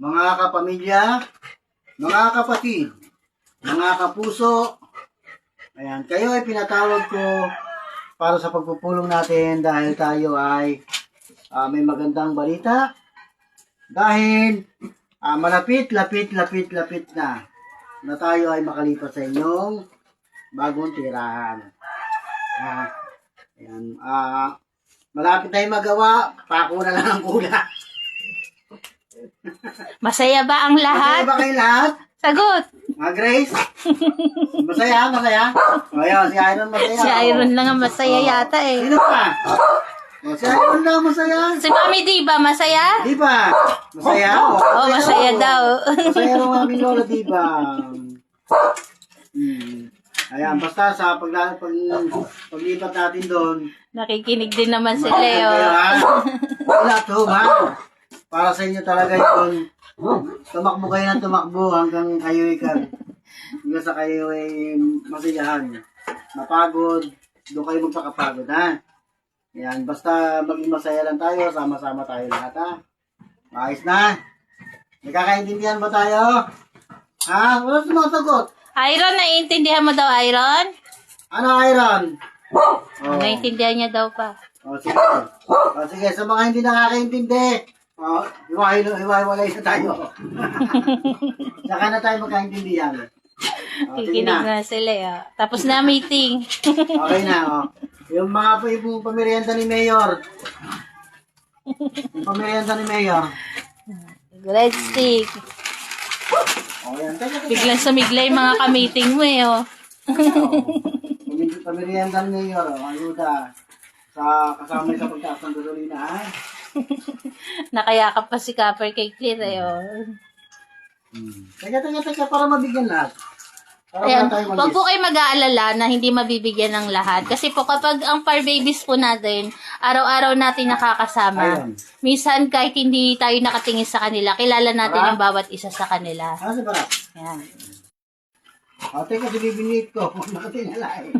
mga kapamilya, mga kapatid, mga kapuso, ayan, kayo ay pinatawag ko para sa pagpupulong natin dahil tayo ay may magandang balita. Dahil malapit na tayo ay makalipat sa inyong bagong tirahan. Ayan, malapit tayo magawa, pako na lang ang kulang. Masaya ba ang lahat? Masaya ba kayo lahat? Sagot! Grace? Masaya? Ayan, si Iron masaya. Si Iron lang ang masaya yata eh. Sino pa? Si Iron lang masaya. Si Mami Diba, masaya? Di ba? Masaya? Masaya daw. Masaya rin ang aming lola, di ba? Ayan, basta sa paglipat natin doon. Nakikinig din naman si Leo. Wala to, ha? Para sa inyo talaga yun. Tumakbo kayo ng tumakbo hanggang kayo hanggang sa kayo ay masiyahan. Mapagod, doon kayo magpakapagod, ha? Ayan, basta maging masaya lang tayo, sama-sama tayo lahat, ha? Ayos na? Nagkakaintindihan ba tayo? Ha? Wala sumasagot. Iron, naiintindihan mo daw, Iron? Ano, Iron? Naiintindihan niya daw pa. Sige. Sige, sa mga hindi nakakaintindi, hiwa-hiwalay na tayo. Saka na tayo magkaintindihan. Sige Kikinig na. na si Leo. Tapos na meeting. Okay na, Yung mga yung pamirienda ni Mayor. Yung pamirienda ni Mayor. Red stick. Yan. Biglang sumiglay mga ka-meeting mo eh, oh. Pamirienda ni Mayor, ayuda. Sa kasama sa pagtaas ng gasolina, ha? Nakayakap pa si Copper kay Clear eh, oh. Teka, para mabigyan lahat. Para Ayan, wala tayong huwag malis. po kayo mag-aalala na hindi mabibigyan ng lahat. Kasi po kapag ang par babies po natin, araw-araw natin nakakasama. Ayun. Minsan kahit hindi tayo nakatingin sa kanila, kilala natin ang bawat isa sa kanila. Ano sa barat? Ayan. Teka, binibinit ko. Nakatingala eh.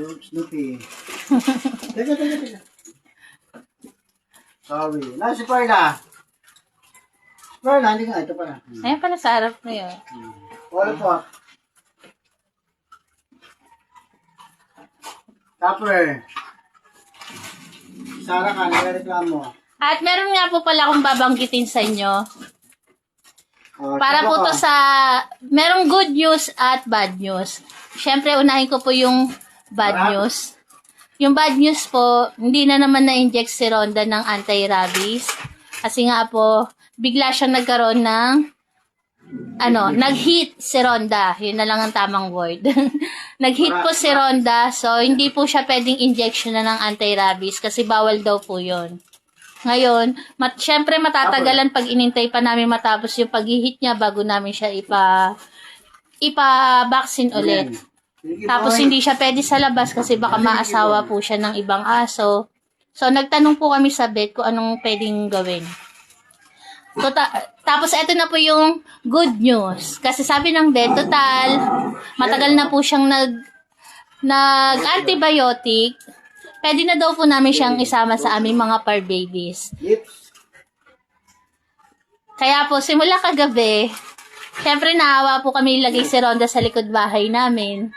Snoopy. Teka. Sorry. Nasa si Perla. Perla, hindi nga. Ito pala. Ayan pala sa harap mo yun. Wala po. Tupper. Sara ka, nagreklamo. At meron nga po pala akong babanggitin sa inyo. Para po to sa, merong good news at bad news. Siyempre, unahin ko po yung bad news. Yung bad news po, hindi na naman na-inject si Rhonda ng anti-rabies. Kasi nga po, bigla siyang nagkaroon ng, nag-hit si Rhonda. Yun na lang ang tamang word. Nag-hit po si Rhonda, so hindi po siya pwedeng injection na ng anti-rabies kasi bawal daw po yun. Ngayon, syempre matatagalan pag inintay pa namin matapos yung pag-hit niya bago namin siya ipa-vaccine ulit. Tapos hindi siya pwede sa labas kasi baka maasawa po siya ng ibang aso. So nagtanong po kami sa vet kung anong pwedeng gawin. So, tapos eto na po yung good news. Kasi sabi ng vet, total, matagal na po siyang nag-antibiotic. Pwede na daw po namin siyang isama sa aming mga par babies. Kaya po, simula kagabi, syempre naawa po kami ilagay si Rhonda sa likod bahay namin.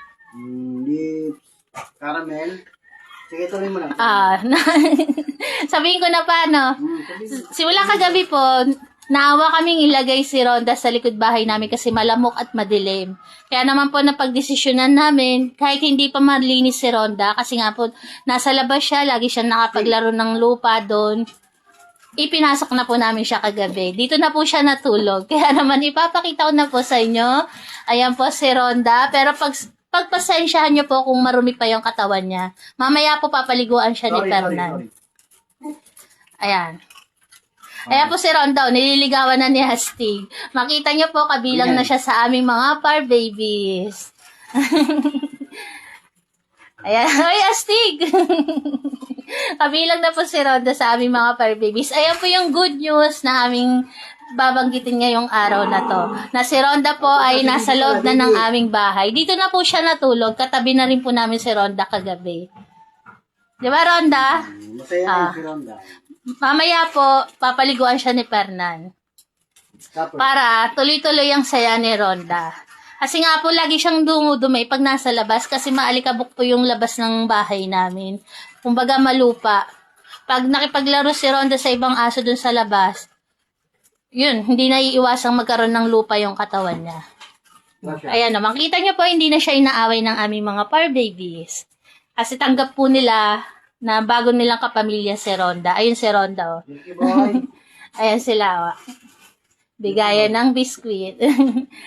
Lips. Caramel. Sige, tuloy mo lang. Sabihin ko na paano. Simula kagabi po, naawa kaming ilagay si Rhonda sa likod bahay namin kasi malamok at madilim. Kaya naman po napagdesisyonan namin, kahit hindi pa malinis si Rhonda, kasi nga po, nasa labas siya, lagi siya nakapaglaro ng lupa doon. Ipinasok na po namin siya kagabi. Dito na po siya natulog. Kaya naman ipapakita ko na po sa inyo. Ayan po si Rhonda. Pero pagpasensyahan niyo po kung marumi pa yung katawan niya. Mamaya po papaliguan siya ni Fernan. Ayan. Ayan po si Rhonda, nililigawan na ni Astig. Makita niyo po, kabilang na siya sa aming mga par babies. Ayan, ay Astig! Kabilang na po si Rhonda sa aming mga par babies. Ayan po yung good news na aming babanggitin ngayong araw na to. Na si Rhonda po ay nasa loob na ng aming bahay. Dito na po siya natulog. Katabi na rin po namin si Rhonda kagabi. Di ba, Ronda? Masaya na yun si Ronda. Mamaya po, papaliguan siya ni Fernan. Tapos, Para tuloy-tuloy ang saya ni Ronda. Kasi nga po, lagi siyang dumudumi pag nasa labas kasi maalikabok po yung labas ng bahay namin. Kumbaga malupa. Pag nakipaglaro si Ronda sa ibang aso dun sa labas, yun, hindi na iiwasang magkaroon ng lupa yung katawan niya. Ayan naman, kita niyo po, hindi na siya inaaway ng aming mga par babies. Kasi tanggap po nila na bago nilang kapamilya si Ronda. Ayun si Ronda, oh. Milky Boy. Ayan sila, oh. Bigayan ng biskwit.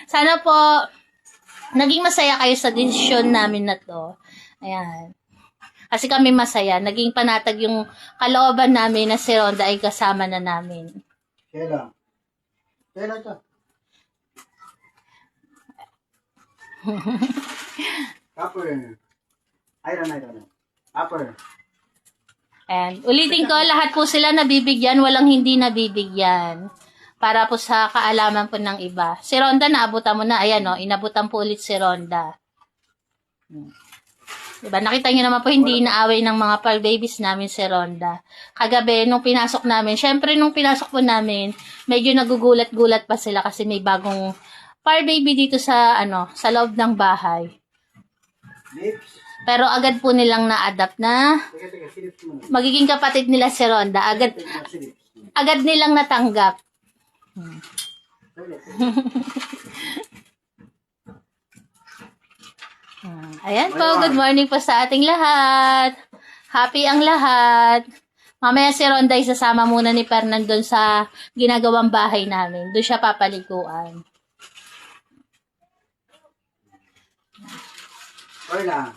Sana po, naging masaya kayo sa desisyon namin na to. Ayan. Kasi kami masaya. Naging panatag yung kalooban namin na si Ronda ay kasama na namin. Kailan? Kailan ito? Upper. Iron. Upper. And ulitin ko, lahat po sila nabibigyan, walang hindi nabibigyan. Para po sa kaalaman po ng iba. Si Ronda, naabutan mo na. Ayan, oh, inabutan po ulit si Ronda. Diba? Nakita nyo naman po, hindi inaaway ng mga par babies namin si Ronda. Kagabi, nung pinasok namin, syempre nung pinasok po namin, medyo nagugulat-gulat pa sila kasi may bagong par baby dito sa, sa loob ng bahay. Lips. Pero agad po nilang na-adapt na Teka, silips mo na. magiging kapatid nila si Ronda. Agad nilang natanggap. Ayan po, good morning po sa ating lahat. Happy ang lahat. Mamaya si Ronda isasama muna ni Fernan doon sa ginagawang bahay namin. Doon siya papaliguan. Orla.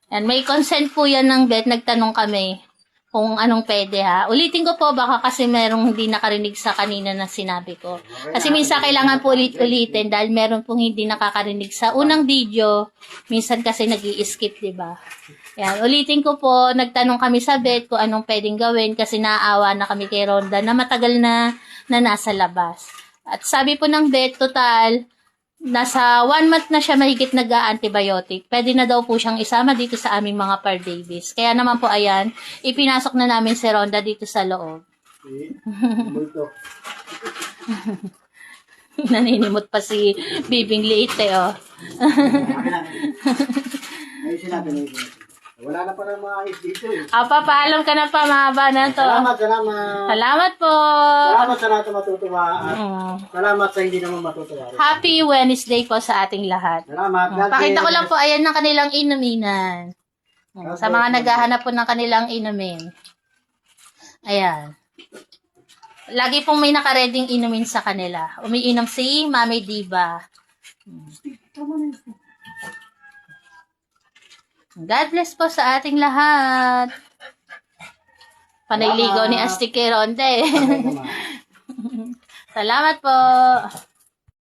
And may consent po yan ng vet. Nagtanong kami kung anong pwede ha. Ulitin ko po baka kasi merong hindi nakarinig sa kanina na sinabi ko. Kasi minsan kailangan po ulit-ulitin dahil meron pong hindi nakakarinig sa unang video. Minsan kasi nag-i-skip, diba? Yan, ulitin ko po, nagtanong kami sa vet kung anong pwedeng gawin kasi naaawa na kami kay Ronda na matagal na nasa labas. At sabi po ng vet, total, nasa 1 month na siya mahigit nag-antibiotic. Pwede na daw po siyang isama dito sa aming mga par babies. Kaya naman po, ayan, ipinasok na namin si Ronda dito sa loob. Bulto. Naninimot pa si Bibing Liit, oh. Ayusin natin. Wala na pa ng mga ayos dito eh. Paalam ka na pa, mahaba na to. Salamat. Salamat po. Salamat sa lahat na matutuwa at salamat sa hindi naman matutuwa. Happy Wednesday po sa ating lahat. Salamat. God Pakita ko bless. lang po, ayan ng kanilang inuminan. Sa mga naghahanap po ng kanilang inumin. Ayan. Lagi pong may nakareding inumin sa kanila. Umiinom si Mami Diva. God bless po sa ating lahat. Panay ligaw ni Asti kay Ronde. Salamat po.